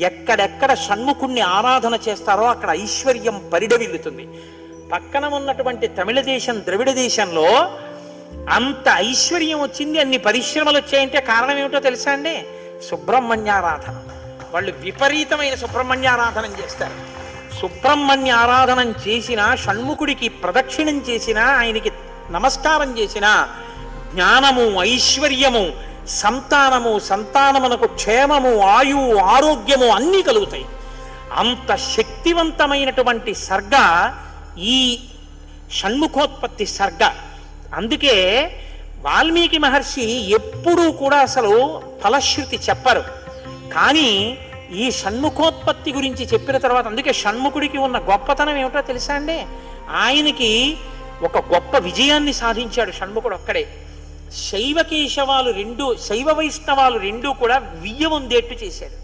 ఎక్కడెక్కడ షణ్ముఖుణ్ణి ఆరాధన చేస్తారో అక్కడ ఐశ్వర్యం పరిడవిల్లుతుంది. పక్కన ఉన్నటువంటి తమిళ దేశం, ద్రవిడ దేశంలో అంత ఐశ్వర్యం వచ్చింది, అన్ని పరిశ్రమలు వచ్చాయంటే కారణం ఏమిటో తెలుసా అండి? సుబ్రహ్మణ్యారాధన. వాళ్ళు విపరీతమైన సుబ్రహ్మణ్యారాధనం చేస్తారు. సుబ్రహ్మణ్య ఆరాధనం చేసినా, షణ్ముఖుడికి ప్రదక్షిణం చేసినా, ఆయనకి నమస్కారం చేసినా జ్ఞానము, ఐశ్వర్యము, సంతానమునకు క్షేమము, ఆయువు, ఆరోగ్యము అన్నీ కలుగుతాయి. అంత శక్తివంతమైనటువంటి సర్గ ఈ షణ్ముఖోత్పత్తి సర్గ. అందుకే వాల్మీకి మహర్షి ఎప్పుడూ కూడా అసలు ఫలశ్రుతి చెప్పరు. కానీ ఈ షణ్ముఖోత్పత్తి గురించి చెప్పిన తర్వాత, అందుకే షణ్ముఖుడికి ఉన్న గొప్పతనం ఏమిటో తెలుసా అండి? ఆయనకి ఒక గొప్ప విజయాన్ని సాధించాడు షణ్ముఖుడు ఒక్కడే. శైవ వైష్ణవాలు రెండూ కూడా వియ్యం ఉందేట్టు చేశాడు.